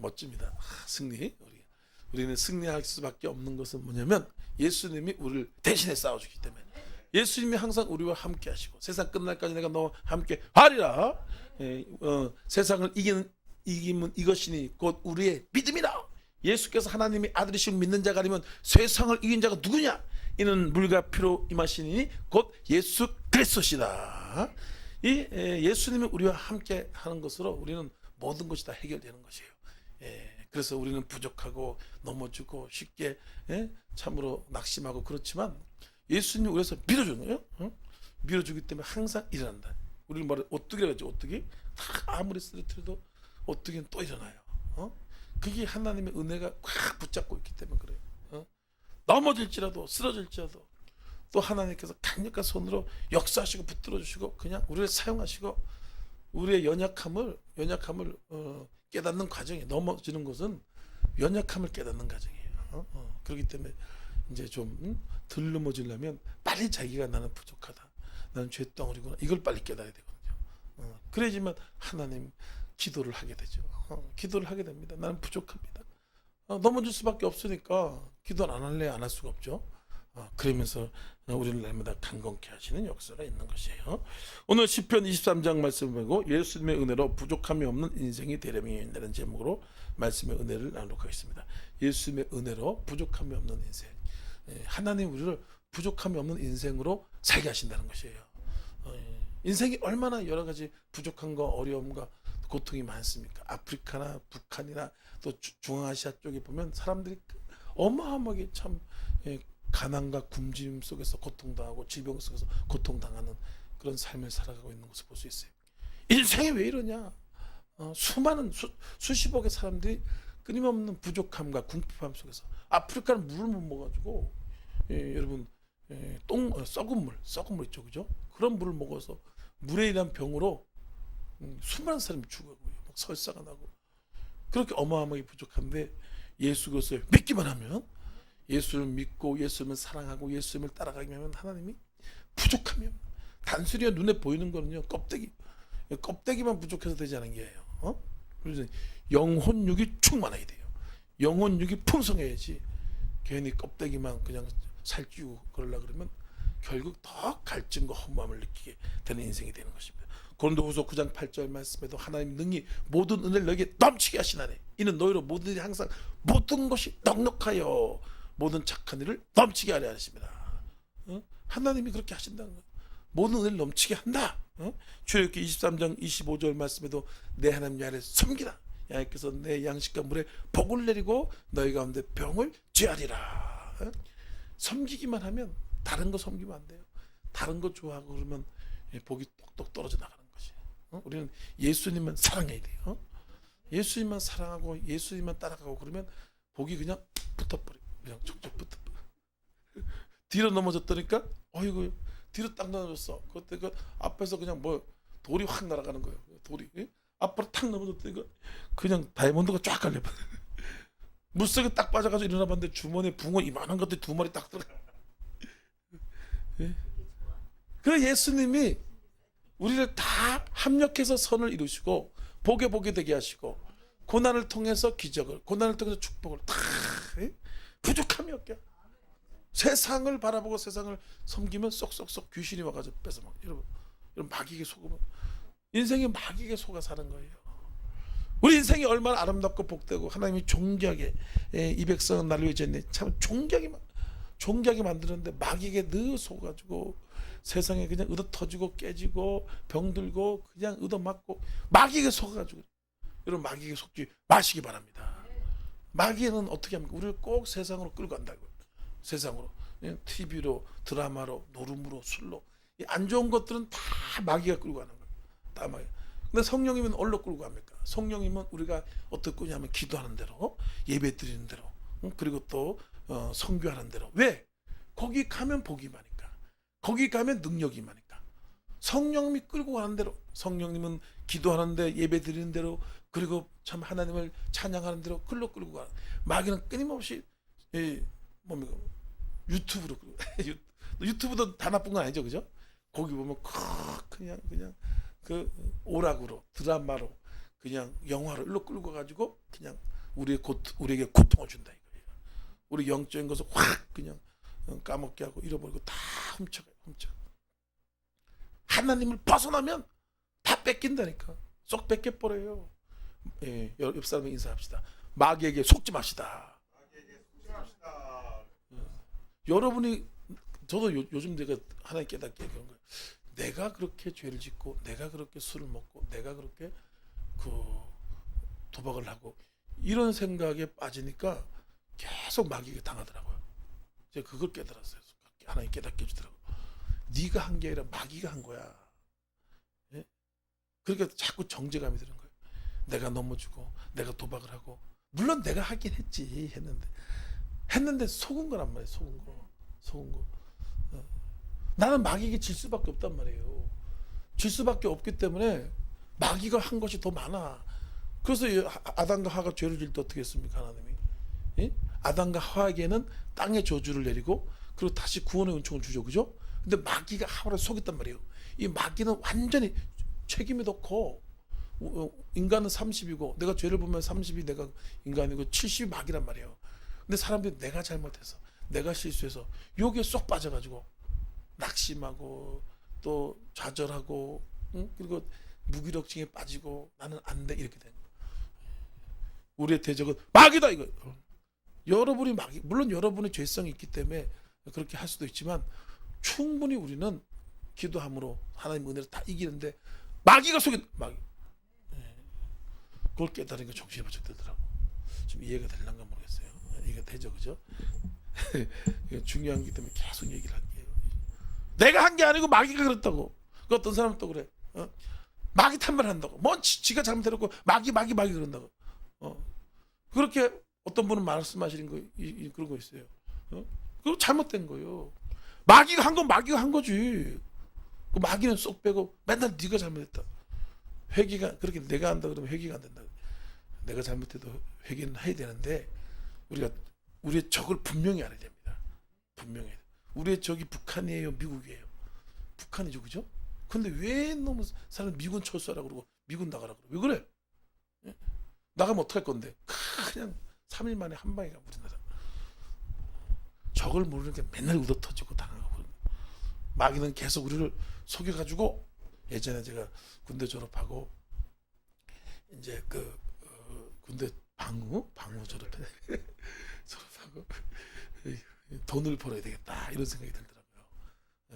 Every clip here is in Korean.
멋집니다. 승리. 우리는 승리할 수밖에 없는 것은 뭐냐면 예수님이 우리를 대신에 싸워주기 때문에 예수님이 항상 우리와 함께 하시고 세상 끝날까지 내가 너와 함께 하리라. 세상을 이기면 이것이니 곧 우리의 믿음이라. 예수께서 하나님이 아들이시고 믿는 자가 아니면 세상을 이긴 자가 누구냐? 이는 물과 피로 임하시니 곧 예수 그리스도시다. 이 예수님이 우리와 함께 하는 것으로 우리는 모든 것이 다 해결되는 것이에요. 그래서 우리는 부족하고 넘어지고 쉽게 참으로 낙심하고 그렇지만 예수님이 우리에서 밀어주는 거예요. 밀어주기 때문에 항상 일어난다. 우리는 말해 오뚜기라고 하죠. 오뚜기. 다 아무리 쓰러뜨려도 오뚜기는 또 일어나요. 그게 하나님의 은혜가 꽉 붙잡고 있기 때문에 그래요. 넘어질지라도 쓰러질지라도 또 하나님께서 강력한 손으로 역사하시고 붙들어 주시고 그냥 우리를 사용하시고 우리의 연약함을 깨닫는 과정이 넘어지는 것은 연약함을 깨닫는 과정이에요. 그렇기 때문에 이제 좀 덜 넘어지려면 빨리 자기가 나는 부족하다, 나는 죄덩어리구나 이걸 빨리 깨달아야 되거든요. 그래야지만 하나님 기도를 하게 되죠. 기도를 하게 됩니다. 나는 부족합니다. 넘어질 수밖에 없으니까 기도를 안 할래 안 할 수가 없죠. 그러면서 우리를 날마다 강건케 하시는 역사가 있는 것이에요. 오늘 시편 23장 말씀을 보고 예수님의 은혜로 부족함이 없는 인생이 되려면 된다는 제목으로 말씀의 은혜를 나누도록 하겠습니다. 예수님의 은혜로 부족함이 없는 인생. 하나님 우리를 부족함이 없는 인생으로 살게 하신다는 것이에요. 인생이 얼마나 여러 가지 부족함과 어려움과 고통이 많습니까? 아프리카나 북한이나 또 중앙아시아 쪽에 보면 사람들이 어마어마하게 참 가난과 굶주림 속에서 고통당하고 질병 속에서 고통당하는 그런 삶을 살아가고 있는 것을 볼 수 있어요. 인생이 왜 이러냐? 수많은 수십억의 사람들이 끊임없는 부족함과 궁핍함 속에서 아프리카는 물을 못 먹어가지고 여러분 썩은 물 있죠, 그죠? 그런 물을 먹어서 물에 의한 병으로 수많은 사람이 죽어가고요. 막 설사가 나고 그렇게 어마어마하게 부족한데 예수 그리스도를 믿기만 하면 예수를 믿고 예수님을 사랑하고 예수님을 따라가기만 하면 하나님이 부족함이 없는 단순히 눈에 보이는 거는요 껍데기만 부족해서 되지 않은 게예요. 그래서 영혼육이 충만해야 돼요. 영혼육이 풍성해야지 괜히 껍데기만 그냥 살찌우고 그러려고 그러면 결국 더 갈증과 허무함을 느끼게 되는 인생이 되는 것입니다. 고린도후서 9장 8절 말씀에도 하나님 능히 모든 은혜를 너에게 넘치게 하시나니 이는 너희로 모든 일이 항상 모든 것이 넉넉하여 모든 착한 일을 넘치게 하려 하십니다. 하나님이 그렇게 하신다는 거예요. 모든 은혜를 넘치게 한다. 출애굽기 23장 25절 말씀에도 내 하나님 야를 섬기라. 야께서 내 양식과 물에 복을 내리고 너희 가운데 병을 죄하리라. 섬기기만 하면 다른 거 섬기면 안 돼요. 다른 거 좋아하고 그러면 복이 똑똑 떨어져 나가는 것이에요. 우리는 예수님만 사랑해야 돼요. 예수님만 사랑하고 예수님만 따라가고 그러면 복이 그냥 붙어버려. 그냥 촉촉 붙어버려. 뒤로 넘어졌더니까 어이구 뒤로 딱 넘어졌어. 그때 그 앞에서 그냥 뭐 돌이 확 날아가는 거예요. 돌이 앞으로 탁 넘어졌더니까 그냥 다이아몬드가 쫙 갈려. 물속에 딱 빠져가지고 일어나봤는데 주머니에 붕어 이만한 것들 두 마리 딱 들어가. 그 예수님이 우리를 다 합력해서 선을 이루시고 복에 되게 하시고 고난을 통해서 기적을, 고난을 통해서 축복을 다 부족함이 없게. 세상을 바라보고 세상을 섬기면 쏙쏙쏙 귀신이 와가지고 뺏어먹어. 여러분 마귀에게 속으면 인생이 마귀에게 속아 사는 거예요. 우리 인생이 얼마나 아름답고 복되고 하나님이 존귀하게 이 백성은 나를 위해 지었네. 참 존귀하게 만드는데 마귀에게 늘 속아가지고 세상에 그냥 얻어 터지고 깨지고 병들고 그냥 얻어맞고 마귀에게 속아가지고 여러분 마귀에게 속지 마시기 바랍니다. 마귀는 어떻게 합니까? 우리를 꼭 세상으로 끌고 간다고요. 세상으로 TV로 드라마로 노름으로 술로 안 좋은 것들은 다 마귀가 끌고 가는 거예요. 다 마귀. 근데 성령님은 어디로 끌고 갑니까? 성령님은 우리가 어떻게 끌냐면 기도하는 대로 예배 드리는 대로 그리고 또 선교하는 대로. 왜? 거기 가면 복이 많으니까. 거기 가면 능력이 많으니까. 성령님이 끌고 가는 대로 성령님은 기도하는데 예배 드리는 대로 그리고 참 하나님을 찬양하는 대로 끌고 가는. 마귀는 끊임없이 뭡니까? 유튜브로 유튜브도 다 나쁜 건 아니죠, 그죠? 거기 보면 그냥 그 오락으로 드라마로 그냥 영화로 일로 끌고 가지고 그냥 우리에게 고통을 준다 이거예요. 우리 영적인 것을 확 그냥 까먹게 하고 잃어버리고 다 훔쳐가요. 하나님을 벗어나면 다 뺏긴다니까. 쏙 뺏겨버려요. 예, 옆 사람에 인사합시다. 마귀에게 속지 맙시다. 여러분이 저도 요즘 내가 하나님 깨닫게 그런 거예요. 내가 그렇게 죄를 짓고 내가 그렇게 술을 먹고 내가 그렇게 그 도박을 하고 이런 생각에 빠지니까 계속 마귀에게 당하더라고요. 제가 그걸 깨달았어요. 하나님 깨닫게 해주더라고요. 네가 한 게 아니라 마귀가 한 거야. 예? 그러니까 자꾸 정죄감이 드는 거예요. 내가 넘어지고 내가 도박을 하고 물론 내가 하긴 했는데 속은 거란 말이에요. 속은 거. 나는 마귀에게 질 수밖에 없단 말이에요. 질 수밖에 없기 때문에 마귀가 한 것이 더 많아. 그래서 아담과 하와가 죄를 질 때 어떻게 했습니까? 하나님이 예? 아담과 하와에게는 땅의 저주를 내리고 그리고 다시 구원의 은총을 주죠. 그죠? 근데 마귀가 하와를 속였단 말이에요. 이 마귀는 완전히 책임이 더 커. 인간은 30이고 내가 죄를 보면 30이 내가 인간이고 70이 마귀란 말이에요. 근데 사람들이 내가 잘못해서 내가 실수해서 여기에 쏙 빠져가지고 낙심하고 또 좌절하고 그리고 무기력증에 빠지고 나는 안 돼 이렇게 되는 거예요. 우리의 대적은 마귀다 이거. 여러분이 마귀 물론 여러분의 죄성이 있기 때문에 그렇게 할 수도 있지만 충분히 우리는 기도함으로 하나님 은혜를 다 이기는데 마귀가 속인 마귀. 그걸 깨달은 게 정신이 번쩍 들더라고. 좀 이해가 될란가 모르겠어요. 이게 되죠, 그죠? 이게 중요한 게 때문에 계속 얘기를 할게요. 내가 한 게 아니고 마귀가 그랬다고. 그 어떤 사람은 또 그래. 마귀 탓만 한다고. 뭔 지가 잘못해놓고 마귀 그런다고. 그렇게 어떤 분은 말씀하시는 거 그런 거 있어요. 그거 잘못된 거예요. 마귀가 한 건 마귀가 한 거지. 그 마귀는 쏙 빼고 맨날 네가 잘못했다. 회개가 그렇게 내가 한다 그러면 회개가 안 된다. 내가 잘못해도 회개는 해야 되는데 우리가 우리의 적을 분명히 알아야 됩니다. 분명히. 우리의 적이 북한이에요, 미국이에요. 북한이죠, 그죠? 근데 왜 너무 사람 미군 철수하라고 그러고 미군 나가라고 그러고 왜 그래? 예? 나가면 어떡할 건데? 그냥 3일 만에 한 방에 가 우리나라. 적을 모르니까 맨날 ud어터지고 당하고. 마귀는 계속 우리를 속여가지고 예전에 제가 군대 졸업하고 이제 군대 방우 졸업하고 돈을 벌어야 되겠다 이런 생각이 들더라고요.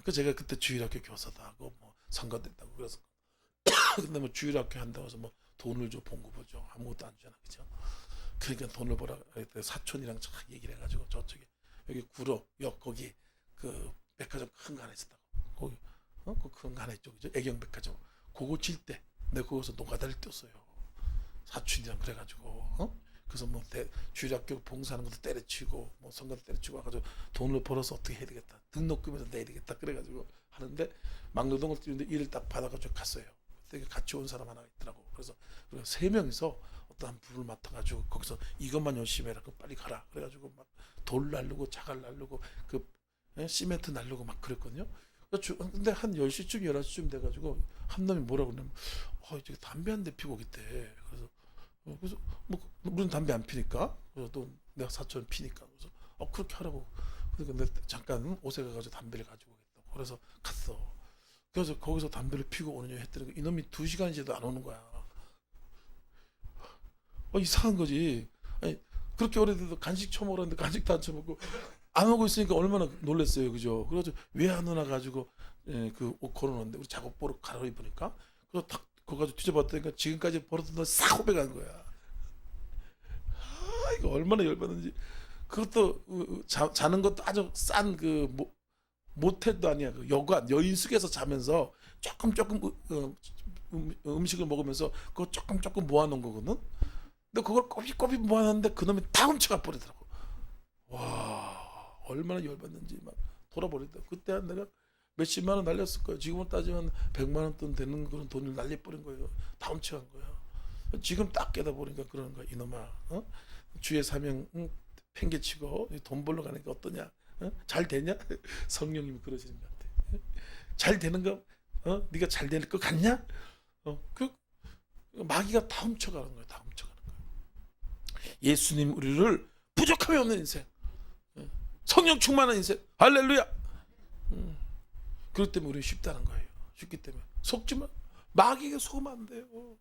그 제가 그때 주일학교 교사도 하고 뭐 선거됐다고 그래서 근데 뭐 주일학교 한다고 해서 뭐 돈을 줘 봉급을 줘 아무것도 안 주잖아, 그죠? 그러니까 돈을 벌어 사촌이랑 쫙 얘기를 해가지고 저쪽에 여기 구로역 거기 그 백화점 큰 거 하나 있었다고 거기 그 큰 거 하나 있죠, 그죠? 애경백화점 그거 질 때 내가 거기서 노가다를 뛰었어요. 사촌이랑 그래가지고 그래서 뭐 주일학교 봉사하는 것도 때려치고 뭐 선거도 때려치고 와가지고 돈을 벌어서 어떻게 해야 되겠다 등록금에서 내야 되겠다 그래가지고 하는데 막노동을 뛰는데 일을 딱 받아가지고 갔어요. 그때 같이 온 사람 하나 있더라고. 그래서 3명이서 어떤 한 부를 맡아가지고 거기서 이것만 열심히 해라. 그럼 빨리 가라. 그래가지고 막 돌 날르고 자갈 날르고 시멘트 날르고 막 그랬거든요. 근데 한 10시쯤 11시쯤 돼가지고 한 놈이 뭐라고 그러냐면 저기 담배 한 대 피고 있대. 그래서 뭐 우리는 담배 안 피니까 그래서 또 내가 사촌 피니까 그래서 그렇게 하라고. 그러니까 내가 잠깐 옷에 가가지고 담배를 가지고 오겠다고. 그래서 갔어. 그래서 거기서 담배를 피고 오느냐 했더니 이놈이 2시간이지도 안 오는 거야. 이상한 거지. 아니, 그렇게 오래돼도 간식 처먹었는데 간식도 안 처먹고 안 오고 있으니까 얼마나 놀랬어요, 그죠? 그래가지고 왜 안 오나 가지고 그 옷 걸어놓는데 우리 작업복을 갈아입으니까 그래서 탁 그거 가지고 뒤져봤더니 지금까지 벌었던 돈 싹 후배간 거야. 이거 얼마나 열받는지. 그것도 자는 것도 아주 싼 그 모텔도 아니야. 그 여관 여인숙에서 자면서 조금 음식을 먹으면서 그거 조금 모아놓은 거거든. 근데 그걸 꼬비꼬비 모아놨는데 그놈이 다 훔쳐가 버리더라고. 와 얼마나 열받는지 막 돌아버린다. 그때 한 내가 몇십만 원 날렸을 거예요. 지금은 따지면 100만 원 돈 되는 그런 돈을 날려버린 거예요. 다 훔쳐간 거야. 지금 딱 깨닫보니까 그러는 거야. 이놈아 주의 사명 팽개치고 돈 벌러 가는 게 어떠냐? 잘 되냐? 성령님이 그러시는 것 같아. 잘 되는 거? 네가 잘 될 것 같냐? 마귀가 다 훔쳐가는 거예요. 다 훔쳐가는 거예요. 예수님 우리를 부족함이 없는 인생, 성령 충만한 인생, 할렐루야. 그렇기 때문에 우리는 쉽다는 거예요. 쉽기 때문에 속지만 마귀에게 속으면 안 돼요.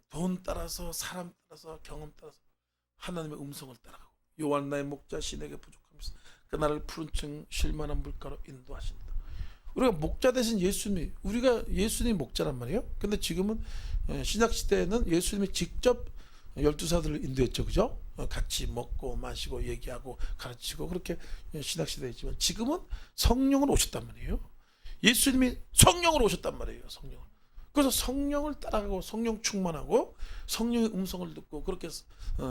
돈 따라서, 사람 따라서, 경험 따라서 하나님의 음성을 따라가고, 요한 나의 목자 신에게 부족함이서 그 나를 푸른 층 쉴만한 물가로 인도하신다. 우리가 목자 대신 예수님, 우리가 예수님 목자란 말이에요. 근데 지금은 신약 시대에는 예수님이 직접 12사도를 인도했죠, 그죠? 같이 먹고 마시고 얘기하고 가르치고 그렇게 신약 시대이지만 지금은 성령으로 오셨단 말이에요. 예수님이 성령으로 오셨단 말이에요. 성령을. 그래서 성령을 따라가고 성령 충만하고 성령의 음성을 듣고 그렇게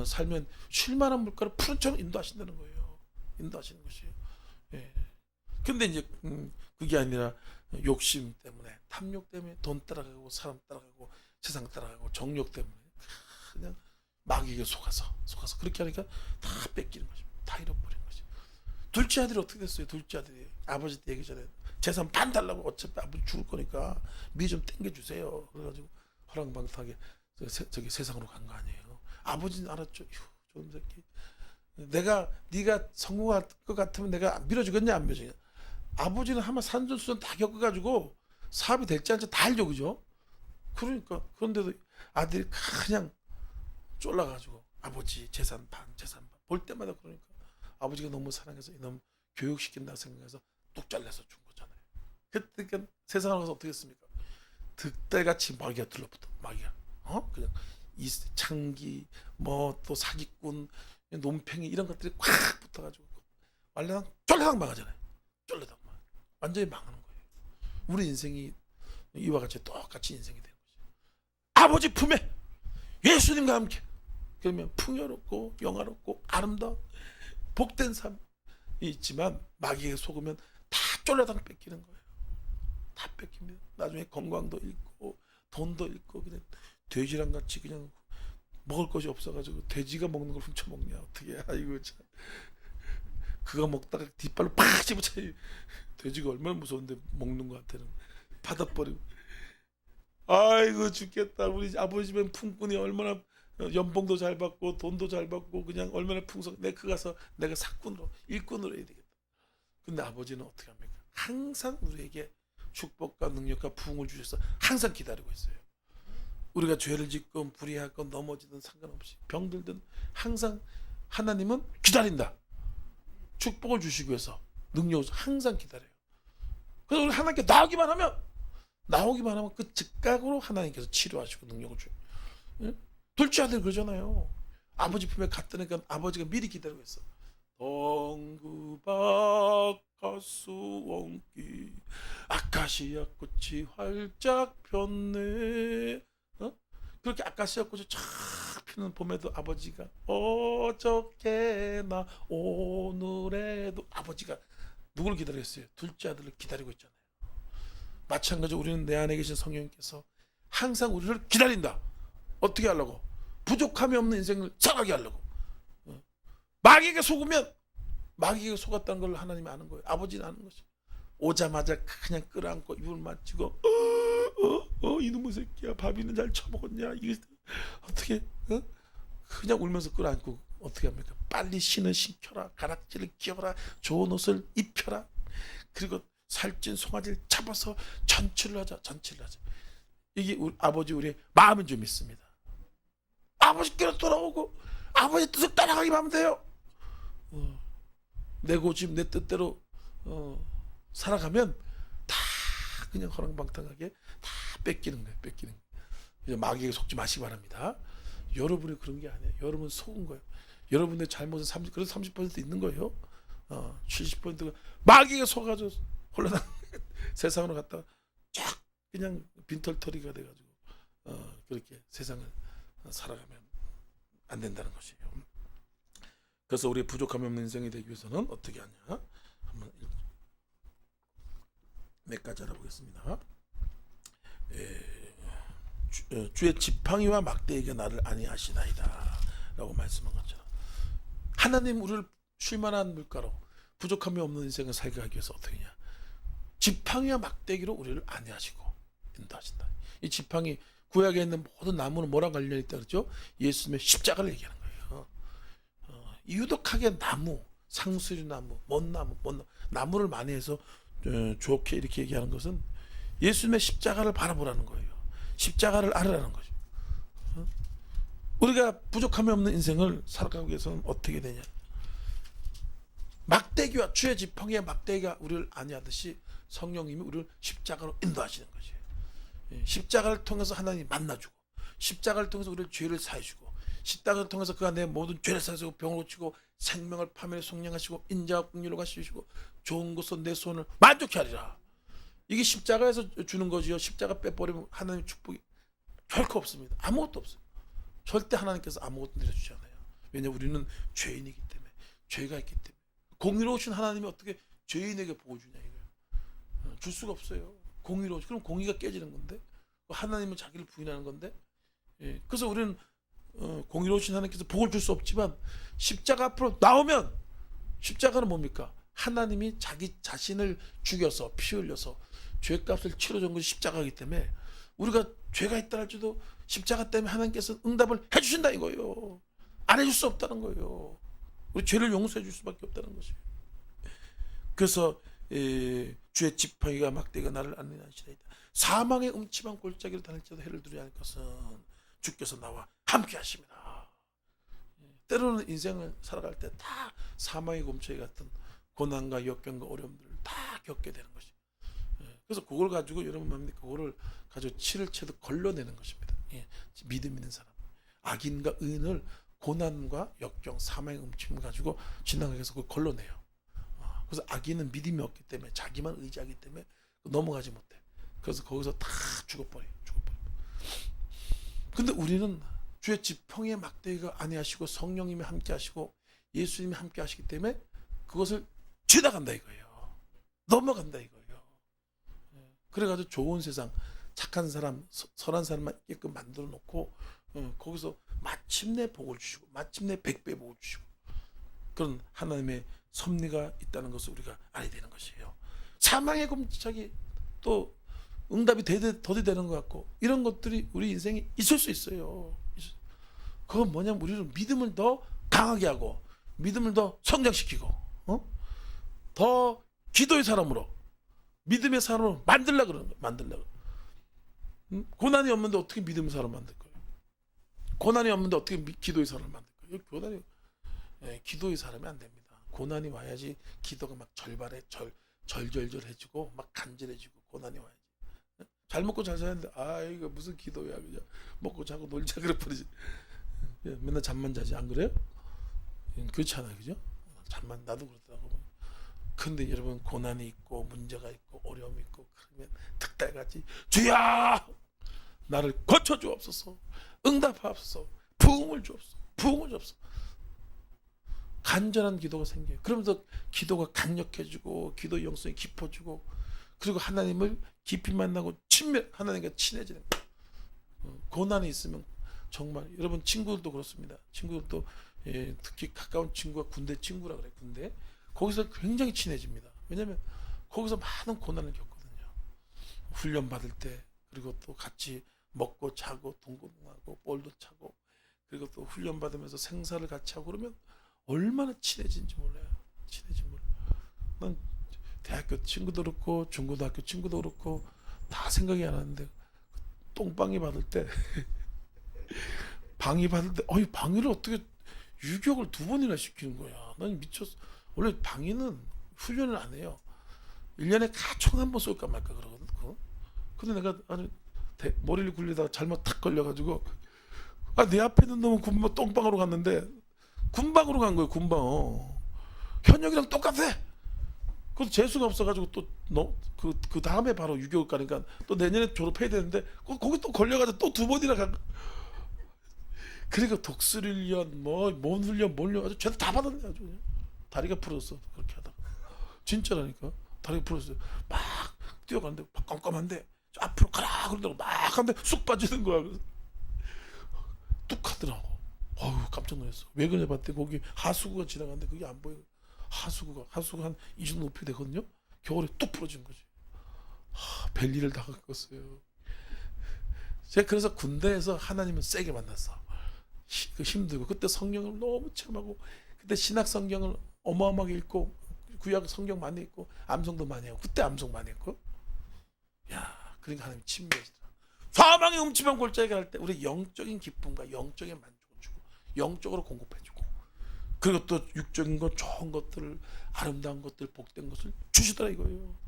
살면 쉴만한 물가를 푸른처럼 인도하신다는 거예요. 인도하시는 것이에요. 예. 근데 이제 그게 아니라 욕심 때문에, 탐욕 때문에 돈 따라가고 사람 따라가고 세상 따라가고 정욕 때문에 그냥 마귀에게 속아서 그렇게 하니까 다 뺏기는 거죠. 다 잃어버린 거죠. 둘째 아들이 어떻게 됐어요? 둘째 아들이 아버지 때 얘기 전에 재산 반 달라고, 어차피 아버지 죽을 거니까 미 좀 땡겨주세요. 그래가지고 허랑방탕하게 저기 세상으로 간 거 아니에요. 아버지는 알았죠. 저놈 새끼, 네가 성공할 것 같으면 내가 밀어주겠냐 안 밀어주겠냐. 아버지는 한번 산전수전 다 겪어가지고 사업이 될지 안 될지 다 알죠, 그죠? 그러니까 그런데도 아들이 그냥 쫄라가지고 아버지 재산 반 볼 때마다 그러니까 아버지가 너무 사랑해서 이놈 교육시킨다 생각해서 뚝 잘라서 준 거잖아요. 그러니까 세상에 가서 어떻게 했습니까? 득달같이 마귀가 들러붙어. 마귀가 그냥 이 창기 뭐 또 사기꾼 논팽이 이런 것들이 꽉 붙어가지고 말랑 쫄라당 망하잖아요. 쫄라당 망. 완전히 망하는 거예요. 우리 인생이 이와 같이 똑같이 인생이 되는 거죠. 아버지 품에 예수님과 함께, 그러면 풍요롭고 영화롭고 아름다운 복된 삶이 있지만 마귀에게 속으면 다 쫄라당 뺏기는 거예요. 다 뺏깁니다. 나중에 건강도 잃고 돈도 잃고 그냥 돼지랑 같이 그냥 먹을 것이 없어가지고 돼지가 먹는 걸 훔쳐먹냐 어떻게. 아이고 참. 그거 먹다가 뒷발로 팍 집어쳐. 돼지가 얼마나 무서운데 먹는 것 같아는 받아버리고. 아이고 죽겠다. 우리 아버지 집엔 품꾼이 얼마나 연봉도 잘 받고 돈도 잘 받고 그냥 얼마나 풍성. 내가 그 가서 내가 사꾼으로 일꾼으로 해야 되겠다. 근데 아버지는 어떻게 합니까? 항상 우리에게 축복과 능력과 부흥을 주셔서 항상 기다리고 있어요. 우리가 죄를 짓건 불의하건 넘어지든 상관없이 병들든 항상 하나님은 기다린다. 축복을 주시기 위해서 능력을 항상 기다려요. 그래서 우리 하나님께 나오기만 하면 그 즉각으로 하나님께서 치료하시고 능력을 줘요. 예? 둘째 아들 그러잖아요. 아버지 품에 갔다니까 아버지가 미리 기다리고 있어. 덩그박 가수원기 아카시아 꽃이 활짝 폈네. 그렇게 아카시아 꽃이 쫙 피는 봄에도 아버지가 어저께나 오늘에도 아버지가 누구를 기다렸어요? 둘째 아들을 기다리고 있잖아요. 마찬가지로 우리는 내 안에 계신 성령님께서 항상 우리를 기다린다. 어떻게 하려고? 부족함이 없는 인생을 살아가게 하려고. 마귀에게 속으면 마귀에게 속았다는 걸 하나님이 아는 거예요. 아버지는 아는 것이. 오자마자 그냥 끌어안고 입을 맞추고 이놈의 새끼야 밥이는 잘 처먹었냐 이게 어떻게 그냥 울면서 끌어안고 어떻게 합니까? 빨리 신을 신켜라, 가락지를 끼워라, 좋은 옷을 입혀라, 그리고 살찐 송아지를 잡아서 잔치를 하자. 이게 우리 아버지 우리의 마음은 좀 있습니다. 아버지께로 돌아오고 아버지 뜻을 따라가기만 하면 돼요. 내 고집 내 뜻대로 살아가면 다 그냥 허랑방탕하게 다 뺏기는 거예요. 이제 마귀에게 속지 마시기 바랍니다. 여러분이 그런 게 아니에요. 여러분 속은 거예요. 여러분의 잘못은 30% 있는 거예요. 70%가 마귀에게 속아가지고 홀라당 세상으로 갔다가 쫙 그냥 빈털터리가 돼가지고 그렇게 세상을 살아가면 안 된다는 것이에요. 그래서 우리의 부족함이 없는 인생이 되기 위해서는 어떻게 하냐? 한번 몇 가지 알아보겠습니다. 주의 지팡이와 막대기가 나를 안위하시나이다 라고 말씀한 것처럼 하나님 우리를 쉴만한 물가로 부족함이 없는 인생을 살게 하기 위해서 어떻게 하냐? 지팡이와 막대기로 우리를 안위하시고 인도하신다. 이 지팡이 구약에 있는 모든 나무는 뭐랑 관련이 있다 그랬죠? 예수님의 십자가를 얘기하는 거예요. 유독하게 나무, 상수리 나무, 먼 나무, 나무를 많이 해서 좋게 이렇게 얘기하는 것은 예수님의 십자가를 바라보라는 거예요. 십자가를 알으라는 거죠. 우리가 부족함이 없는 인생을 살아가기 위해서는 어떻게 되냐? 막대기와 주의 지팡이의 막대기가 우리를 안위하듯이 성령님이 우리를 십자가로 인도하시는 거죠. 십자가를 통해서 하나님이 만나주고, 십자가를 통해서 우리를 죄를 사해주고, 십자가를 통해서 그가 내 모든 죄를 사해주고 병을 고치고 생명을 파멸에 속량하시고 인자와 긍휼로 가시고 좋은 것으로 내 손을 만족케 하리라. 이게 십자가에서 주는 거지요. 십자가 빼버리면 하나님의 축복이 결코 없습니다. 아무것도 없어요. 절대 하나님께서 아무것도 내려주지 않아요. 왜냐하면 우리는 죄인이기 때문에, 죄가 있기 때문에. 공의로우신 하나님이 어떻게 죄인에게 복을 주냐 이거예요. 줄 수가 없어요. 공의로우시. 그럼 공의가 깨지는 건데, 하나님은 자기를 부인하는 건데. 그래서 우리는 공의로우신 하나님께서 복을 줄 수 없지만 십자가 앞으로 나오면, 십자가는 뭡니까? 하나님이 자기 자신을 죽여서 피 흘려서 죄값을 치러준 것이 십자가이기 때문에 우리가 죄가 있다 할지도 십자가 때문에 하나님께서 응답을 해주신다 이거예요. 안 해줄 수 없다는 거예요. 우리 죄를 용서해 줄 수밖에 없다는 것이에요. 그래서 주의 지팡이가 막대기가 나를 안위하시나이다. 사망의 음침한 골짜기를 다닐지라도 해를 두려워할 것은 주께서 나와 함께 하십니다. 때로는 인생을 살아갈 때 다 사망의 골짜기 같은 고난과 역경과 어려움들을 다 겪게 되는 것이에요. 그래서 그걸 가지고 여러분 뭡니까? 그거를 가지고 치를 채도 걸러내는 것입니다. 믿음 있는 사람, 악인과 의인을 고난과 역경, 사망의 음침을 가지고 지나가게 해서 그걸 걸러내요. 그래서 악인은 믿음이 없기 때문에, 자기만 의지하기 때문에 넘어가지 못해. 그래서 거기서 다 죽어버려요. 근데 우리는 주의 지팡이의 막대기가 안위하시고 성령님이 함께 하시고 예수님이 함께 하시기 때문에 그것을 지나간다 이거예요. 넘어간다 이거예요. 그래가지고 좋은 세상, 착한 사람, 선한 사람만 있게끔 만들어 놓고 거기서 마침내 복을 주시고 마침내 100배 복을 주시고 그런 하나님의 섭리가 있다는 것을 우리가 알아야 되는 것이에요. 사망의 검착이 또 응답이 더디 되는 것 같고 이런 것들이 우리 인생에 있을 수 있어요. 그건 뭐냐면 우리는 믿음을 더 강하게 하고 믿음을 더 성장시키고 더 기도의 사람으로 믿음의 사람으로 만들려고 그러는 거예요. 만들려고. 고난이 없는데 어떻게 믿음의 사람 만들 거예요? 고난이 없는데 어떻게 기도의 사람을 만들 거예요? 기도의 사람이 안 됩니다. 고난이 와야지 기도가 막 절절절해지고 막 간절해지고 고난이 와야지. 잘 먹고 잘 사는데 이거 무슨 기도야 그냥 먹고 자고 놀자 그래 버리지. 맨날 잠만 자지 안 그래요? 그렇지 않아요, 그죠? 잠만 나도 그렇더라고. 근데 여러분 고난이 있고 문제가 있고 어려움이 있고 그러면 득달같이 주야 나를 고쳐주옵소서, 응답하옵소서, 부흥을 주옵소서, 부흥을 주옵소서. 간절한 기도가 생겨요. 그러면서 기도가 강력해지고 기도 영성이 깊어지고 그리고 하나님을 깊이 만나고 하나님과 친해지는 거예요. 고난이 있으면 정말 여러분 친구들도 그렇습니다. 친구들도 특히 가까운 친구가 군대 친구라 그래. 군대 거기서 굉장히 친해집니다. 왜냐하면 거기서 많은 고난을 겪거든요. 훈련 받을 때 그리고 또 같이 먹고 자고 동고동하고 볼도 차고 그리고 또 훈련 받으면서 생사를 같이 하고 그러면 얼마나 친해진지 몰라요. 친해진 몰라요. 난 대학교 친구도 그렇고 중고등학교 친구도 그렇고 다 생각이 안 나는데 똥방이 받을 때 방위 받을 때 방위를 어떻게 유격을 2번이나 시키는 거야. 난 미쳤어. 원래 방위는 훈련을 안 해요. 1년에 총 한 번 쏠까 말까 그러거든. 근데 내가 머리를 굴리다가 잘못 탁 걸려가지고 내 앞에 있는 놈은 군방 똥방으로 갔는데 군방으로 간 거예요. 군방. 현역이랑 똑같아. 그래서 재수가 없어가지고 또 그 다음에 바로 유격을 가니까 또 내년에 졸업해야 되는데 거기 또 걸려가지고 또 2번이나 간 거. 그러니까 독수리훈련 뭔 훈련 아주 죄다 다 받았네 아주 그냥. 다리가 부러졌어 그렇게 하다가 진짜라니까 다리가 부러졌어요. 막 뛰어가는데 깜깜한데 앞으로 가라 그러더라고 막 하는데 쑥 빠지는 거야. 그래서 뚝 하더라고. 깜짝 놀랐어. 왜 그러냐 봤더니 거기 하수구가 지나가는데 그게 안 보여. 하수구가 한 이 정도 높이 되거든요. 겨울에 뚝 부러진 거지. 별일을 다 겪었어요. 제가 그래서 군대에서 하나님을 세게 만났어. 힘들고 그때 성경을 너무 체험하고 그때 신약 성경을 어마어마하게 읽고 구약 성경 많이 읽고 암송도 많이 하고 그때 암송 많이 했고 야 그러니까 하나님 친밀해지더라. 사망의 음침한 골짜기에 갈 때 우리 영적인 기쁨과 영적인 만족을 주고 영적으로 공급해주고 그리고 또 육적인 것 좋은 것들을 아름다운 것들 복된 것을 주시더라 이거예요.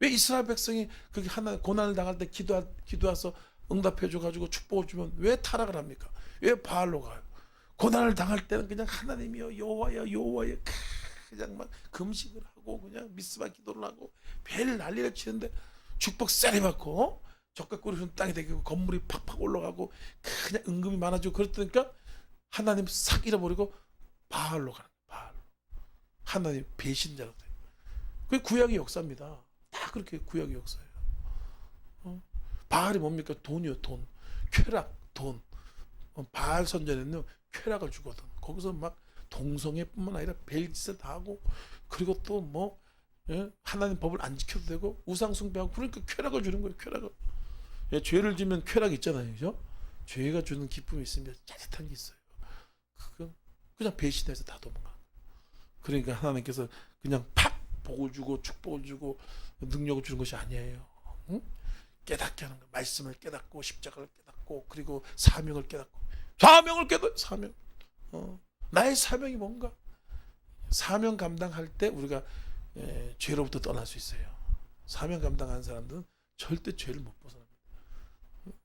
왜 이스라엘 백성이 그게 하나 고난을 당할 때 기도해서 응답해줘가지고 축복을 주면 왜 타락을 합니까? 왜 바알로 가요? 고난을 당할 때는 그냥 하나님이여 여호와여 여호와여 그냥 막 금식을 하고 그냥 미스바 기도를 하고 별 난리를 치는데 축복 세리 받고 적과 꿀이 흐르는 땅이 되고 건물이 팍팍 올라가고 그냥 은금이 많아지고 그랬다니까 하나님 싹 잃어버리고 바알로 가는 거예요. 바알로. 하나님 배신자로 돼요. 그게 구약의 역사입니다. 다 그렇게 구약의 역사예요. 바알이 뭡니까? 돈이요 돈. 쾌락 돈. 바알 선전에는 쾌락을 주거든. 거기서 막 동성애뿐만 아니라 벨짓을 다 하고 그리고 또 뭐 하나님 법을 안 지켜도 되고 우상 숭배하고 그러니까 쾌락을 주는 거예요. 쾌락을. 죄를 지면 쾌락 있잖아요, 그죠? 죄가 주는 기쁨이 있으면 짜릿한 게 있어요. 그냥 배신해서 다 도망가. 그러니까 하나님께서 그냥 팍 복을 주고 축복을 주고 능력을 주는 것이 아니에요. 응? 깨닫게 하는 거. 말씀을 깨닫고 십자가를 깨닫고 그리고 사명을 깨닫고 사명. 나의 사명이 뭔가? 사명 감당할 때 우리가 죄로부터 떠날 수 있어요. 사명 감당하는 사람들은 절대 죄를 못 벗어납니다.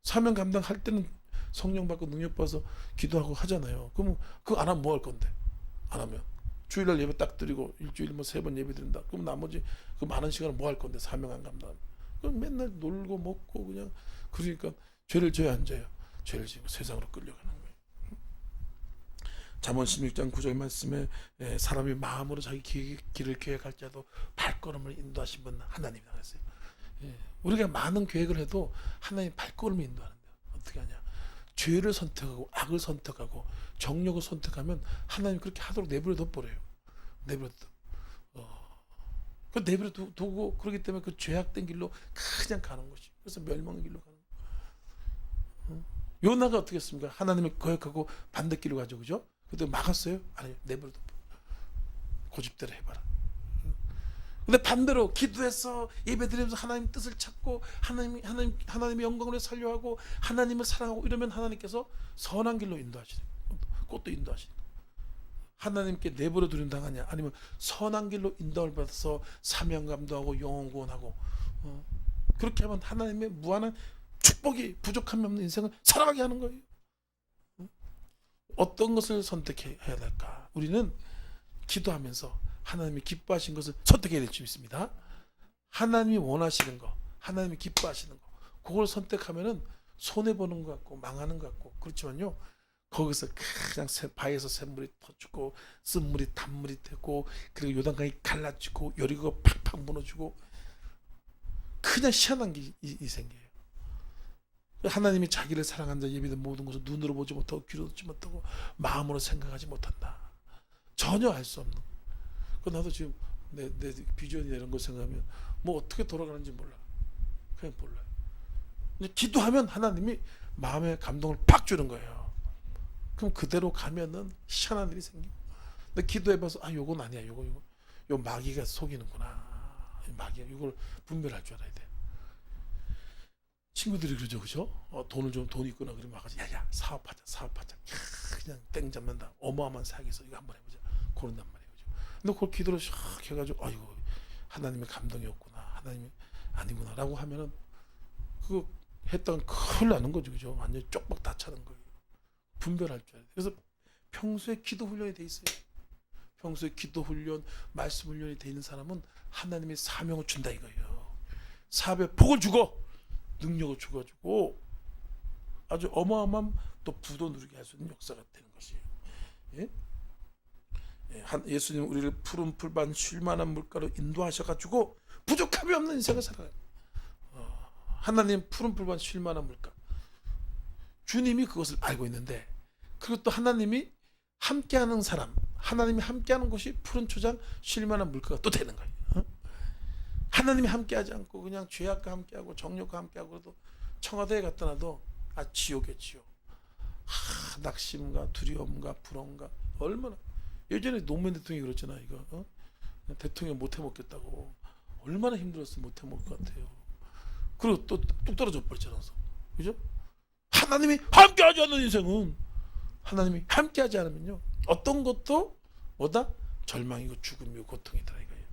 사명 감당할 때는 성령 받고 능력 받아서 기도하고 하잖아요. 그럼 그거 안 하면 뭐 할 건데? 안 하면 주일날 예배 딱 드리고 일주일에 뭐 3번 예배 드린다. 그럼 나머지 그 많은 시간을 뭐 할 건데? 사명 안 감당하면. 그럼 맨날 놀고 먹고 그냥 그러니까 죄를 져야 안 져요. 죄를 지고 세상으로 끌려가는 거예요. 잠언 16장 9절 말씀에 사람이 마음으로 자기 길을 계획할 때도 발걸음을 인도하신 분 하나님이라고 했어요. 우리가 많은 계획을 해도 하나님 발걸음을 인도하는데 어떻게 하냐? 죄를 선택하고 악을 선택하고 정욕을 선택하면 하나님 그렇게 하도록 내버려 둬버려요. 그 내버려 두고 그렇기 때문에 그 죄악된 길로 그냥 가는 것이. 그래서 멸망의 길로 가는 거예요. 요나가 어떻게 했습니까? 하나님을 거역하고 반대길로 가죠, 그죠? 그때 막았어요? 아니요, 내버려 둬. 고집대로 해봐라. 근데 반대로 기도해서 예배드리면서 하나님 뜻을 찾고 하나님의 영광을 위해 살려하고 하나님을 사랑하고 이러면 하나님께서 선한 길로 인도하시는 그것도 인도하시는 하나님께 내버려 두는 당하냐 아니면 선한 길로 인도를 받아서 사명 감도하고 영혼 구원하고 그렇게 하면 하나님의 무한한 축복이 부족함이 없는 인생을 살아가게 하는 거예요. 어떤 것을 선택해야 될까? 우리는 기도하면서 하나님이 기뻐하신 것을 선택해야 될 줄 믿습니다. 하나님이 원하시는 거, 하나님이 기뻐하시는 거, 그걸 선택하면은 손해 보는 것 같고 망하는 것 같고 그렇지만요. 거기서 그냥 바위에서 샘물이 터지고 쓴물이 단물이 되고 그리고 요단강이 갈라지고 여리고가 팍팍 무너지고 그냥 희한한 게 생겨요. 하나님이 자기를 사랑한다 예비된 모든 것을 눈으로 보지 못하고 귀로 듣지 못하고 마음으로 생각하지 못한다. 전혀 알 수 없는. 나도 지금 내 비전이나 이런 거 생각하면 뭐 어떻게 돌아가는지 몰라. 그냥 몰라요. 근데 기도하면 하나님이 마음에 감동을 팍 주는 거예요. 그럼 그대로 가면은 희한한 일이 생기고. 근데 기도해봐서 요건 아니야. 요 마귀가 속이는구나. 마귀가 이걸 분별할 줄 알아야 돼. 친구들이 그러죠, 그죠? 돈 있구나 그러면 와가지 야야 사업하자. 그냥 땡 잡는다. 어마어마한 사기에서 이거 한번 해보자. 그런단 말이에요. 근데 그걸 기도로 샥 해가지고 아이고 하나님의 감동이 없구나 하나님이 아니구나 라고 하면은 그거 했다간 큰일 나는 거죠, 그죠? 완전히 쪽박 다 차는 거예요. 분별할 줄 알아요. 그래서 평소에 기도 훈련이 돼 있어요. 평소에 기도 훈련, 말씀 훈련이 돼 있는 사람은 하나님의 사명을 준다 이거예요. 사업에 복을 주고 능력을 줘가지고 아주 어마어마한 또 부도 누리게 할 수 있는 역사가 되는 것이에요. 예? 예수님 우리를 푸른 풀밭 쉴만한 물가로 인도하셔가지고 부족함이 없는 인생을 살아가요. 하나님 푸른 풀밭 쉴만한 물가. 주님이 그것을 알고 있는데 그리고 또 하나님이 함께하는 사람, 하나님이 함께하는 곳이 푸른 초장 쉴만한 물가가 또 되는 거예요. 하나님이 함께하지 않고 그냥 죄악과 함께하고 정욕과 함께하고 그래도 청와대에 갔다 놔도 지옥에 지옥. 낙심과 두려움과 불안과 얼마나. 예전에 노무현 대통령이 그랬잖아. 이거 대통령 못해 먹겠다고. 얼마나 힘들었으면 못해 먹을 것 같아요. 그리고 또 뚝 떨어져 버렸잖아. 그죠? 하나님이 함께하지 않는 인생은, 하나님이 함께하지 않으면요 어떤 것도 뭐다? 절망이고 죽음이고 고통이다 이거예요.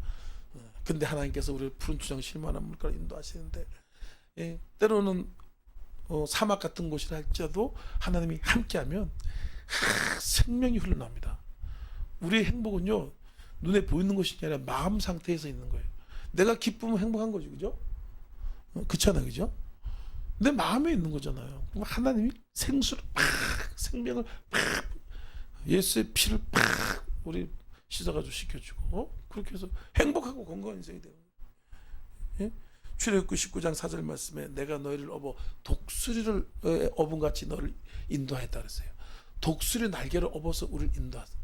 근데 하나님께서 우리를 푸른 주장 실만한 물가로 인도하시는데, 때로는 사막 같은 곳이라 할지라도 하나님이 함께하면 생명이 흘러납니다. 우리의 행복은요 눈에 보이는 것이 아니라 마음 상태에서 있는 거예요. 내가 기쁘면 행복한 거지, 그죠? 그렇잖아, 그죠? 내 마음에 있는 거잖아요. 그럼 하나님이 생수를 생명을 예수의 피를 우리 씻어가지고 시켜주고, 그렇게 해서 행복하고 건강한 인생이 되는 거예요. 출애굽기 19장 4절 말씀에 내가 너희를 업어 독수리를 업은 같이 너를 인도하였다 그랬어요. 독수리 날개를 업어서 우리를 인도하셨어요.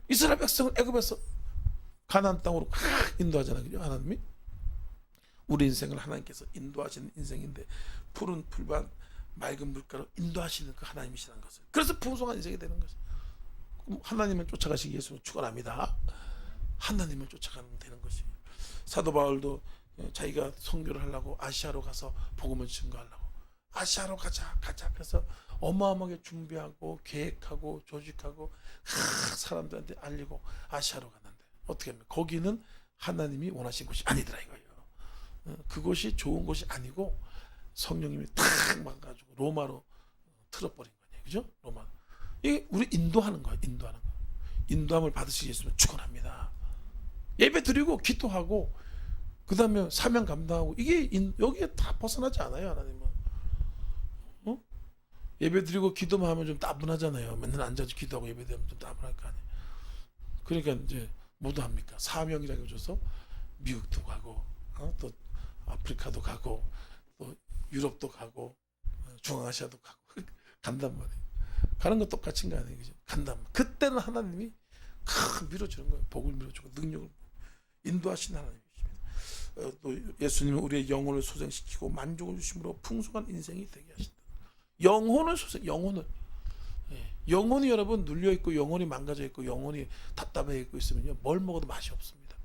이스라엘 백성을 애굽에서 가나안 땅으로 인도하잖아요. 그죠? 하나님이 우리 인생을 하나님께서 인도하시는 인생인데, 푸른 풀밭 맑은 물가로 인도하시는 그 하나님이시라는 것을, 그래서 풍성한 인생이 되는 것을. 하나님을 쫓아가시기 위해서 축원합니다. 하나님을 쫓아가면 되는 것이에요. 사도 바울도 자기가 선교를 하려고 아시아로 가서 복음을 증거하려고 아시아로 가자 그래서 어마어마하게 준비하고 계획하고 조직하고 사람들한테 알리고 아시아로 갔는데 어떻게 하면 거기는 하나님이 원하신 곳이 아니더라 이거예요. 그곳이 좋은 곳이 아니고 성령님이 탁 막아가지고 로마로 틀어버린 거예요. 그죠? 로마. 이게 우리 인도하는 거예요. 인도하는 거. 인도함을 받으시겠으면 축원합니다. 예배 드리고 기도하고 그 다음에 사명 감당하고, 이게 여기에 다 벗어나지 않아요. 하나님은 예배 드리고 기도만 하면 좀 따분하잖아요. 맨날 앉아서 기도하고 예배 드리면 좀 따분할 거 아니에요. 그러니까 이제 뭐도 합니까? 사명이라고 해줘서 미국도 가고 또 아프리카도 가고 또 유럽도 가고 중앙아시아도 가고 간단 말이에요. 가는 거 똑같은 거 아니에요. 그죠? 간단 말이에요. 그때는 하나님이 밀어주는 거예요. 복을 밀어주고 능력을 인도하신 하나님이십니다. 또 예수님은 우리의 영혼을 소생시키고 만족을 주심으로 풍성한 인생이 되게 하신다. 영혼을 소생, 영혼이 여러분 눌려 있고 영혼이 망가져 있고 영혼이 답답해 있고 있으면요 뭘 먹어도 맛이 없습니다.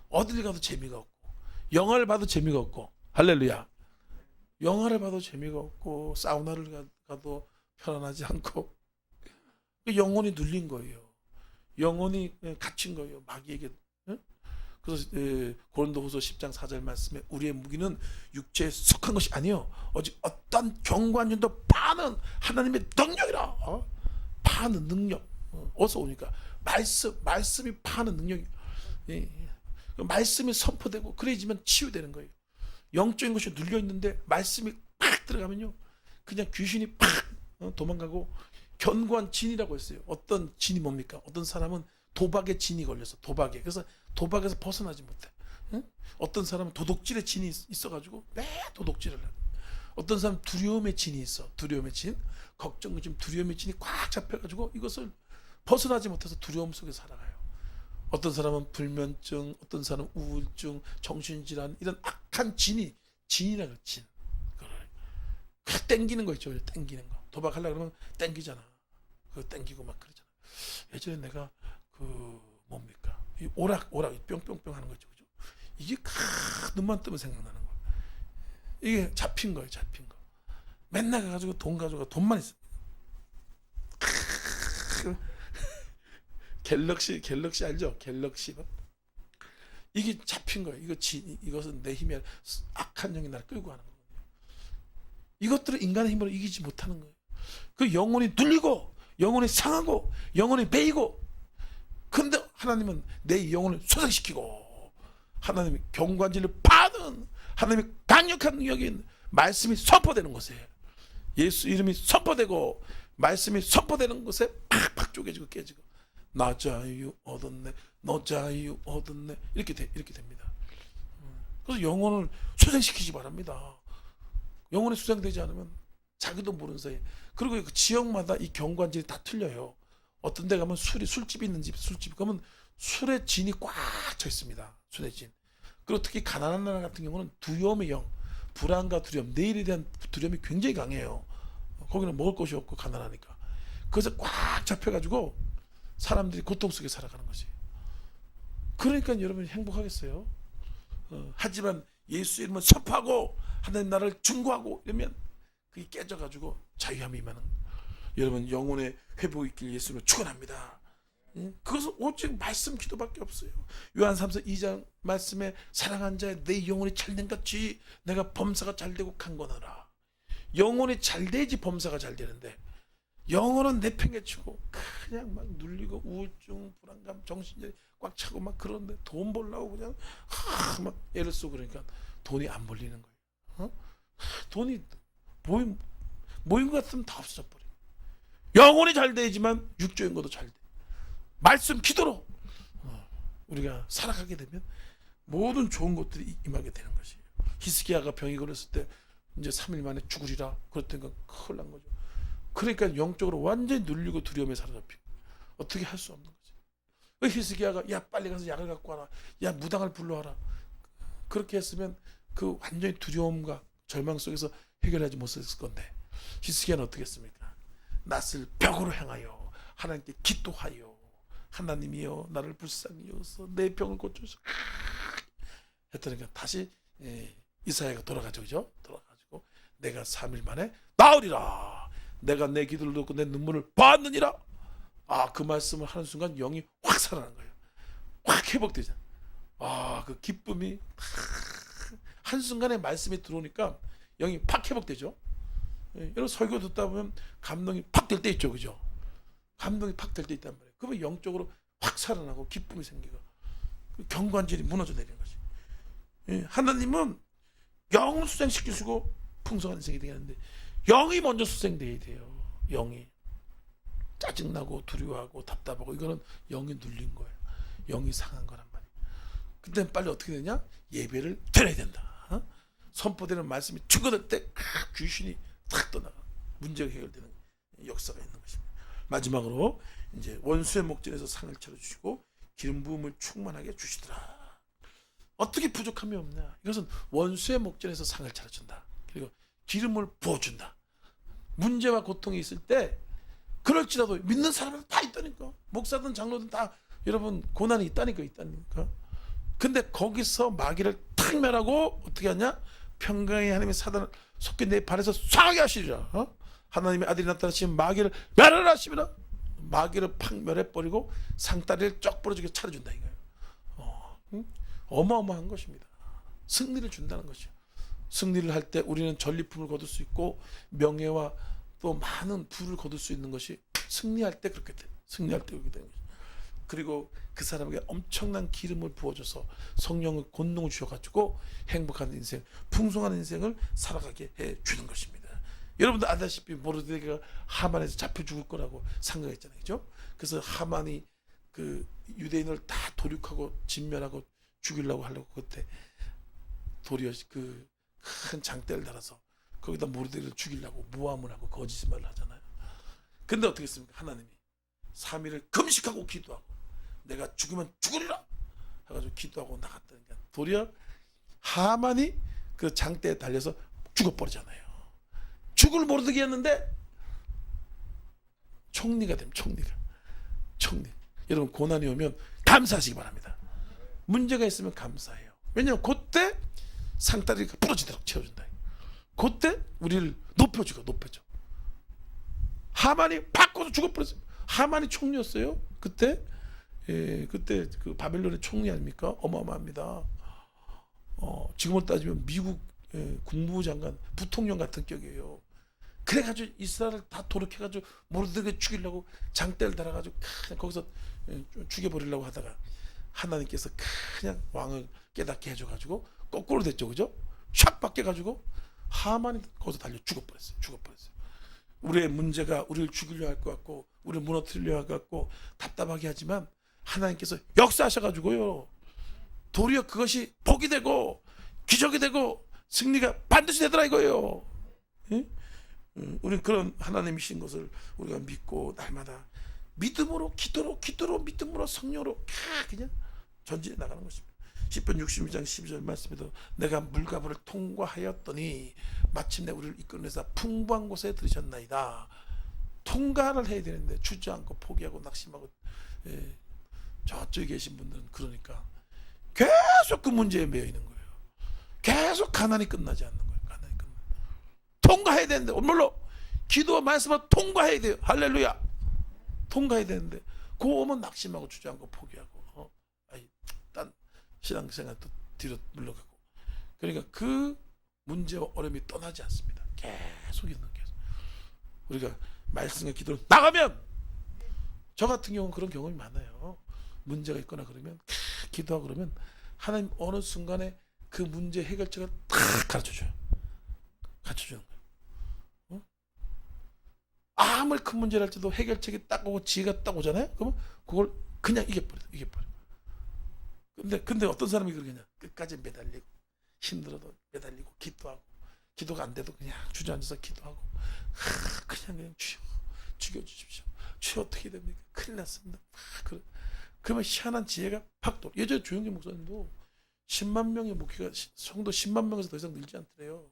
어딜 가도 재미가 없고, 영화를 봐도 재미가 없고, 할렐루야. 영화를 봐도 재미가 없고, 사우나를 가도 편안하지 않고, 영혼이 눌린 거예요. 영혼이 갇힌 거예요. 마귀에게. 그래서 고린도후서 10장 4절 말씀에 우리의 무기는 육체에 속한 것이 아니요 오직 어떤 경관연도 파는 하나님의 능력이라. 파는 능력. 어디서 오니까 말씀이 파는 능력이. 말씀이 선포되고 그래야지만 치유되는 거예요. 영적인 것이 눌려 있는데 말씀이 팍 들어가면요 그냥 귀신이 팍 도망가고. 견고한 진이라고 했어요. 어떤 진이 뭡니까? 어떤 사람은 도박의 진이 걸려서 도박에, 그래서 도박에서 벗어나지 못해. 어떤 사람은 도둑질의 진이 있어가지고 매 도둑질을 해. 어떤 사람은 두려움의 진이 있어. 두려움의 진, 걱정, 지금 두려움의 진이 꽉 잡혀가지고 이것을 벗어나지 못해서 두려움 속에 살아가요. 어떤 사람은 불면증, 어떤 사람은 우울증, 정신질환, 이런 악한 진이라 그래. 진. 그걸 땡기는 거 있죠. 땡기는 거. 도박하려고 그러면 땡기잖아. 그거 땡기고 막 그러잖아. 예전에 내가 뭡니까? 이 오락 뿅뿅뿅 하는 거죠. 그죠? 이게 눈만 뜨면 생각나는 거야. 이게 잡힌 거예요. 잡힌 거. 맨날 가가지고 돈 가져가. 돈만 있어. 갤럭시 알죠? 갤럭시. 이게 잡힌 거예요. 이것은 내 힘이 아니라 악한 영이 나를 끌고 가는 거거든요. 이것들은 인간의 힘으로 이기지 못하는 거예요. 그 영혼이 눌리고 영혼이 상하고 영혼이 베이고, 근데 하나님은 내 영혼을 소생시키고, 하나님이 경관진을 파는 하나님의 강력한 능력인 말씀이 선포되는 곳에, 예수 이름이 선포되고 말씀이 선포되는 곳에 팍팍 쪼개지고 깨지고, 나 자유 얻었네, 너 자유 얻었네, 이렇게 됩니다. 그래서 영혼을 소생시키지 바랍니다. 영혼이 소생되지 않으면 자기도 모르는 사이에. 그리고 그 지역마다 이 경관진이 다 틀려요. 어떤 데 가면 술집이 있는 술집 가면 술의 진이 꽉 차 있습니다. 술의 진. 그리고 특히 가난한 나라 같은 경우는 두려움의 영, 불안과 두려움, 내일에 대한 두려움이 굉장히 강해요. 거기는 먹을 것이 없고 가난하니까. 그래서 꽉 잡혀가지고 사람들이 고통 속에 살아가는 것이. 그러니까 여러분이 행복하겠어요? 하지만 예수 이름을 선포하고 하나님 나라를 증거하고 이러면 그게 깨져가지고 자유함이 임하는, 여러분 영혼의 회복이 있길 예수로 축원합니다. 그것은 오직 말씀 기도밖에 없어요. 요한 3서 2장 말씀에 사랑한 자의 내 영혼이 잘된 같이 내가 범사가 잘되고 강건하라. 영혼이 잘돼야지 범사가 잘 되는데 영혼은 내팽개치고 그냥 막 눌리고 우울증, 불안감, 정신이 꽉 차고 막 그런데 돈 벌려고 그냥 막 애를 쓰고 그러니까 돈이 안 벌리는 거예요. 돈이 모인 것 같으면 다 없어져 버려. 영혼이 잘 돼야지만 육적인 것도 잘 돼. 말씀 기도로 우리가 살아가게 되면 모든 좋은 것들이 임하게 되는 것이에요. 히스기야가 병이 걸렸을 때 이제 3일 만에 죽으리라 그랬더니 큰일 난 거죠. 그러니까 영적으로 완전히 눌리고 두려움에 사로잡히고 어떻게 할 수 없는 거지. 히스기야가 야 빨리 가서 약을 갖고 와라, 야 무당을 불러와라, 그렇게 했으면 그 완전히 두려움과 절망 속에서 해결하지 못했을 건데 히스기야는 어떻게 했습니까? 낯을 벽으로 향하여 하나님께 기도하여 하나님이여 나를 불쌍히 여기서 내 병을 고쳐서 했더니까 다시 이사야가 돌아가죠. 돌아가지고 내가 3일 만에 나으리라. 내가 내 기도를 듣고 내 눈물을 봤느니라. 그 말씀을 하는 순간 영이 확 살아난 거예요. 확 회복되잖아. 그 기쁨이 한순간에 말씀이 들어오니까 영이 팍 회복되죠. 여러분 설교 듣다 보면 감동이 팍 될 때 있죠. 그죠? 감동이 팍 될 때 있단 말이에요. 그러면 영적으로 확 살아나고 기쁨이 생기고 경관질이 무너져 내리는 거지. 하나님은 영을 수생시키시고 풍성한 인생이 되겠는데 영이 먼저 수생돼야 돼요. 영이 짜증나고 두려워하고 답답하고 이거는 영이 눌린 거예요. 영이 상한 거란 말이에요. 그때 빨리 어떻게 되냐? 예배를 드려야 된다. 선포되는 말씀이 증거될 때 귀신이 탁 떠나가 문제가 해결되는 역사가 있는 것입니다. 마지막으로 이제 원수의 목전에서 상을 차려주시고 기름 부음을 충만하게 주시더라. 어떻게 부족함이 없냐? 이것은 원수의 목전에서 상을 차려준다. 그리고 기름을 부어준다. 문제와 고통이 있을 때 그럴지라도 믿는 사람은 다 있다니까. 목사든 장로든 다 여러분 고난이 있다니까. 근데 거기서 마귀를 탁 멸하고 어떻게 하냐? 평강의 하나님의 사단을 속히 내 발에서 쏴하게 하시리라. 하나님의 아들이 나타나시면 마귀를 멸하라 하시리라. 마귀를 팍 멸해버리고 상다리를 쩍 부러지게 차려준다 이거예요. 어마어마한 것입니다. 승리를 준다는 것이죠. 승리를 할 때 우리는 전리품을 거둘 수 있고 명예와 또 많은 부를 거둘 수 있는 것이 승리할 때 그렇게 돼. 승리할 때 그렇게 되는 거죠. 그리고 그 사람에게 엄청난 기름을 부어줘서 성령의 권능을 주셔가지고 행복한 인생, 풍성한 인생을 살아가게 해주는 것입니다. 여러분도 아다시피 모르드게가 하만에서 잡혀 죽을 거라고 생각했잖아요, 그죠? 그래서 하만이 그 유대인을 다 도륙하고 진멸하고 죽이려고 하려고 그때 도리어 그 큰 장대를 달아서 거기다 모르드게를 죽이려고 모함을 하고 거짓말을 하잖아요. 근데 어떻게 했습니까? 하나님이 3일을 금식하고 기도하고 내가 죽으면 죽으리라 해가지고 기도하고 나갔다니까 도리어 하만이 그 장대에 달려서 죽어버리잖아요. 죽을 모르드게였는데 총리가 되면 총리. 여러분 고난이 오면 감사하시기 바랍니다. 문제가 있으면 감사해요. 왜냐하면 그때 상다리가 부러지도록 채워준다. 그때 우리를 높여줘. 하만이 바꿔서 죽어버렸어요. 하만이 총리였어요. 그때 그 바벨론의 총리 아닙니까? 어마어마합니다. 지금으로 따지면 미국 국무부 장관, 부통령 같은 격이에요. 그래가지고 이스라엘을 다 도륙해가지고 모르드게 죽이려고 장대를 달아가지고 그냥 거기서 죽여버리려고 하다가 하나님께서 그냥 왕을 깨닫게 해줘가지고 거꾸로 됐죠, 그죠? 샥 바뀌어가지고 하만이 거기서 달려 죽어버렸어요. 우리의 문제가 우리를 죽이려 할 것 같고 우리를 무너뜨리려 할 것 같고 답답하게 하지만 하나님께서 역사하셔가지고요 도리어 그것이 복이 되고 기적이 되고 승리가 반드시 되더라 이거예요. 예? 우리는 그런 하나님이신 것을 우리가 믿고 날마다 믿음으로 기도로 믿음으로 성령으로 그냥 전진해 나가는 것입니다. 시편 62장 12절 말씀에도 내가 물가보를 통과하였더니 마침내 우리를 이끌어내사 풍부한 곳에 들으셨나이다. 통과를 해야 되는데 주저앉고 포기하고 낙심하고, 저쪽에 계신 분들은 그러니까 계속 그 문제에 매여 있는 거예요. 계속 가난이 끝나지 않는 거예요. 가난이 끝나. 통과해야 되는데, 물론 기도와 말씀을 통과해야 돼요. 할렐루야. 통과해야 되는데 그거 오면 낙심하고 주저앉고 포기하고, 딴 신앙생활 또 뒤로 물러가고. 그러니까 그 문제와 어려움이 떠나지 않습니다. 계속 있는, 계속. 우리가 말씀과 기도를 나가면, 저 같은 경우는 그런 경험이 많아요. 문제가 있거나 그러면 기도하고 그러면 하나님 어느 순간에 그 문제 해결책을 다 가르쳐줘요. 가르쳐주는 거예요. 아무리 큰 문제를 할지도 해결책이 딱 오고 지혜가 딱 오잖아요. 그러면 그걸 그냥 이겨버려. 근데 어떤 사람이 그러겠냐? 끝까지 매달리고 힘들어도 매달리고 기도하고, 기도가 안 돼도 그냥 주저앉아서 기도하고, 그냥 주여 죽여주십시오. 주여 어떻게 됩니까? 큰일 났습니다. 그러면 희한한 지혜가 팍 돌. 예전에 조영기 목사님도 10만 명의 목회가, 성도 10만 명에서 더 이상 늘지 않더래요.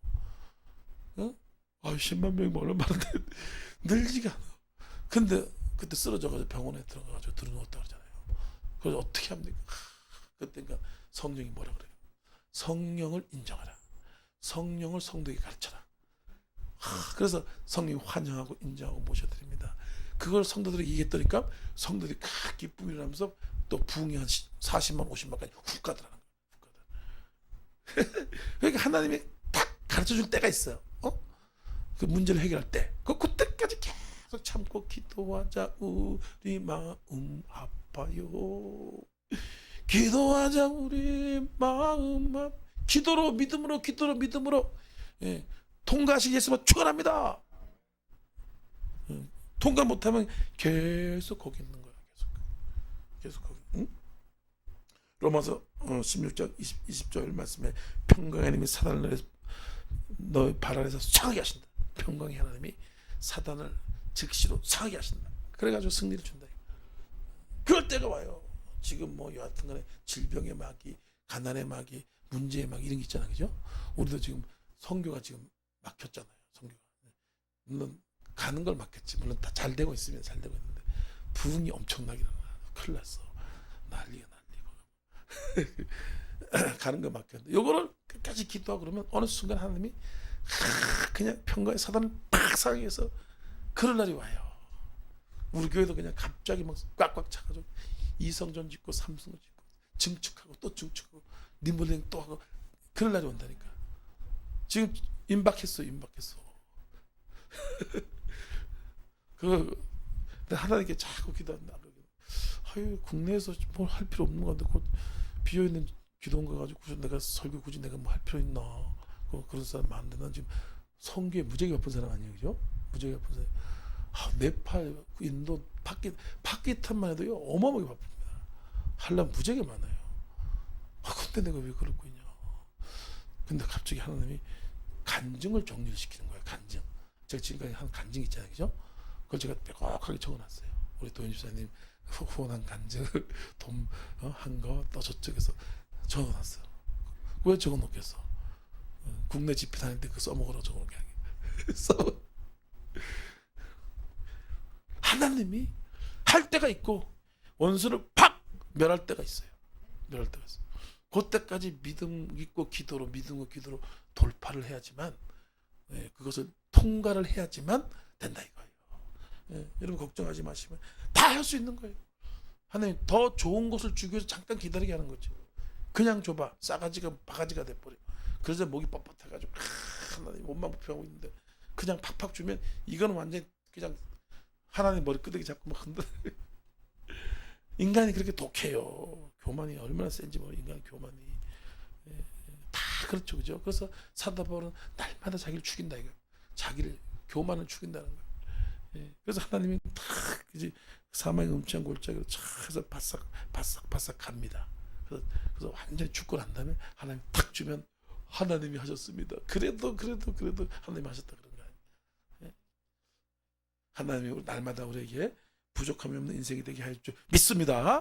10만 명이 얼마나 많은데 늘지가 않아. 근데 그때 쓰러져가지고 병원에 들어가가지고 들어누웠다 그러잖아요. 그래서 어떻게 합니까? 그때니까 성령이 뭐라 그래요? 성령을 인정하라. 성령을 성도에게 가르쳐라. 그래서 성령이 환영하고 인정하고 모셔드립니다. 그걸 성도들이 얘기했더니까 성도들이 기쁨이 일어나면서 또 부흥이 한 40만 50만까지 훅 가더라는 거예요. 그러니까 하나님이 딱 가르쳐줄 때가 있어요. 그 문제를 해결할 때 그때까지 계속 참고 기도하자. 우리 마음 아파요. 기도하자. 우리 마음 아파. 기도로 믿음으로, 기도로 믿음으로, 통과하시기 위해서 축원합니다. 통과 못하면 계속 거기 있는 거야. 계속 거기. 로마서 16장 20절 말씀에 평강의 하나님이 사단을 너의 발 아래에서 상하게 하신다. 평강의 하나님이 사단을 즉시로 상하게 하신다. 그래가지고 승리를 준다. 그럴 때가 와요. 지금 뭐 여하튼 간에 질병의 마귀, 가난의 마귀, 문제의 마귀 이런 게 있잖아요. 그죠? 우리도 지금 선교가 지금 막혔잖아요. 선교가. 물론 가는 걸 막혔지. 물론 다 잘 되고 있으면 잘 되고 있는데 부흥이 엄청나게 일어나. 큰일 났어. 난리고 가는 거 막혔는데 요거를 끝까지 기도하고 그러면 어느 순간 하나님이 그냥 평강의 사단을 팍 상해서 그런 날이 와요. 우리 교회도 그냥 갑자기 막 꽉꽉 차가지고 이성전 짓고 삼성전 짓고 증축하고 또 증축하고 리모델링 또 하고 그런 날이 온다니까. 지금 임박했어. 하나님께 자꾸 기도한다. 국내에서 뭘 할 필요 없는 건데 곧 비어있는 기도원 가가지고 내가 설교 굳이 내가 뭐 할 필요 있나. 그런 사람 많은데 난 지금 성교에 무지하게 바쁜 사람 아니에요. 그죠? 무지하게 바쁜 사람. 네팔, 인도, 파키탄만 해도요 어마어마하게 바쁩니다. 하려면 무지하게 많아요. 근데 내가 왜 그러고 있냐. 근데 갑자기 하나님이 간증을 정리시키는 거예요. 간증. 제가 지금까지 한 간증 있잖아요. 그죠? 그걸 제가 빼곡하게 적어놨어요. 우리 도현 집사님 후원한 간증, 돈 한 거 또 저쪽에서 적어놨어요. 왜 적어놓겠어? 국내 집회 다닐 때 그 써먹으라고 적어놓은 게 아니에요. 하나님이 할 때가 있고 원수를 팍 멸할 때가 있어요. 그때까지 믿음 있고 기도로, 믿음과 기도로 돌파를 해야지만, 그것을 통과를 해야지만 된다 이거예요. 여러분 걱정하지 마시면 다 할 수 있는 거예요. 하나님 더 좋은 것을 주기 위해서 잠깐 기다리게 하는 거죠. 그냥 줘봐. 싸가지가 바가지가 돼버려. 그래서 목이 뻣뻣해가지고 하나님 옷만 부표하고 있는데 그냥 팍팍 주면 이거는 완전히 그냥 하나님 머리 끄덕이 잡고 막 흔들. 인간이 그렇게 독해요. 교만이 얼마나 센지 모르. 인간 교만이 다 그렇죠, 그죠? 그래서 사도 바울은 날마다 자기를 죽인다 이거. 자기를 교만을 죽인다는 거예요. 그래서 하나님이 탁 이제 사망의 음침한 골짜기로 촥 해서 바싹 갑니다. 그래서 완전히 죽고 난 다음에 하나님 탁 주면 하나님이 하셨습니다. 그래도 하나님이 하셨다 그런 거 아니에요. 하나님이 날마다 우리에게 부족함이 없는 인생이 되게 하실 줄 믿습니다.